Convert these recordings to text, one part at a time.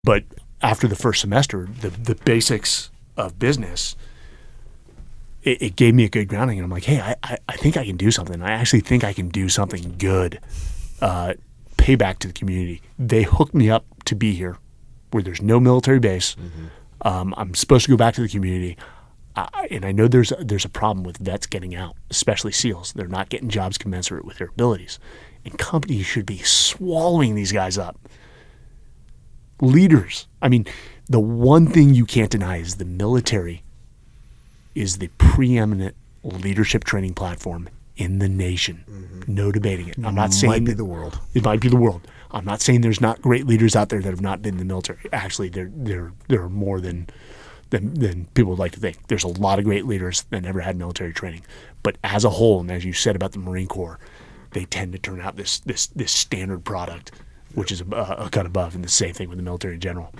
But after the first semester, the basics of business, it gave me a good grounding. And I'm like, hey, I think I can do something. I actually think I can do something good. Pay back to the community. They hooked me up to be here where there's no military base. I'm supposed to go back to the community. And I know there's a problem with vets getting out, especially SEALs. They're not getting jobs commensurate with their abilities. And companies should be swallowing these guys up. Leaders. I mean, the one thing you can't deny is the military is the preeminent leadership training platform in the nation. No debating it. I'm not saying It might be the world. It might be the world. I'm not saying there's not great leaders out there that have not been in the military. Actually, there are more than people would like to think. There's a lot of great leaders that never had military training. But as a whole, and as you said about the Marine Corps, they tend to turn out this standard product, which is a cut above, and the same thing with the military in general.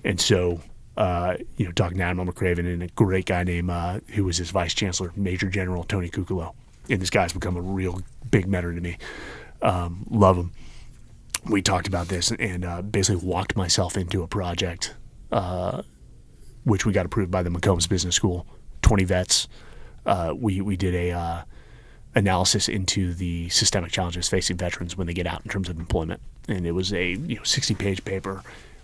And so, talking to Admiral McCraven and a great guy named, who was his vice chancellor, Major General Tony Cucolo, and this guy's become a real big mentor to me. Love him. We talked about this and basically walked myself into a project, which we got approved by the McCombs Business School, 20 vets. We did a analysis into the systemic challenges facing veterans when they get out in terms of employment. And it was a 60-page paper,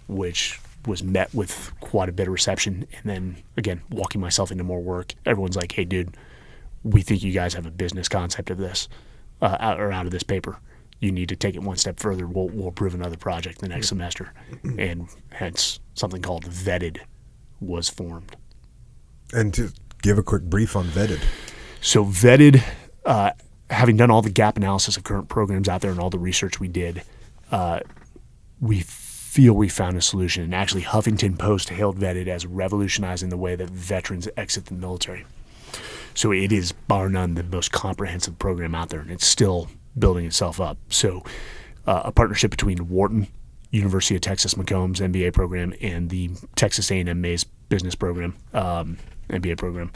which was met with quite a bit of reception. And then, again, walking myself into more work, everyone's like, hey, dude, we think you guys have a business concept of this, out of this paper. You need to take it one step further. We'll approve another project the next semester. And hence, something called Vetted was formed. And to give a quick brief on Vetted. So Vetted, having done all the gap analysis of current programs out there and all the research we did, we feel we found a solution. And actually, Huffington Post hailed Vetted as revolutionizing the way that veterans exit the military. So it is, bar none, the most comprehensive program out there, and it's still building itself up. So a partnership between Wharton, University of Texas McCombs MBA program, and the Texas A&M Mays Business Program, MBA program,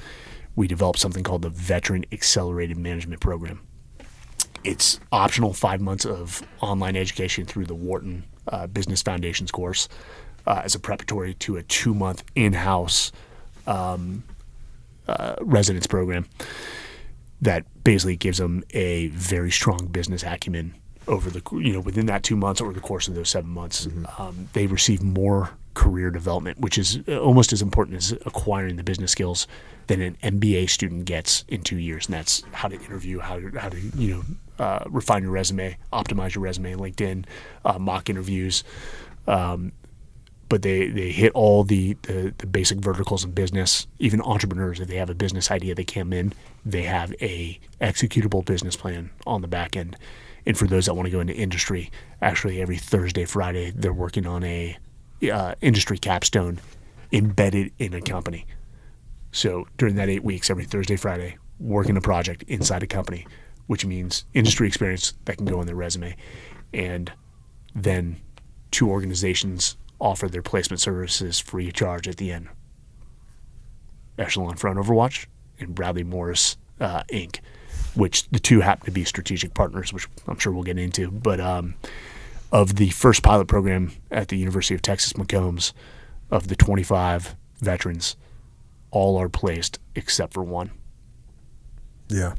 we developed something called the Veteran Accelerated Management Program. It's optional, 5 months of online education through the Wharton Business Foundations course as a preparatory to a 2-month in-house residence program that basically gives them a very strong business acumen over the, within that 2 months, over the course of those 7 months. They receive more career development, which is almost as important as acquiring the business skills than an MBA student gets in 2 years. And that's how to interview, how to refine your resume, optimize your resume, LinkedIn, mock interviews. But they hit all the basic verticals in business. Even entrepreneurs, if they have a business idea, they come in, they have a executable business plan on the back end. And for those that want to go into industry, actually every Thursday, Friday, they're working on a industry capstone embedded in a company. So during that 8 weeks, every Thursday, Friday, working a project inside a company, which means industry experience that can go on their resume. And then 2 organizations offer their placement services free of charge at the end. Echelon Front Overwatch and Bradley Morris Inc., which the 2 happen to be strategic partners, which I'm sure we'll get into. But of the first pilot program at the University of Texas McCombs, of the 25 veterans, all are placed except for 1. Yeah.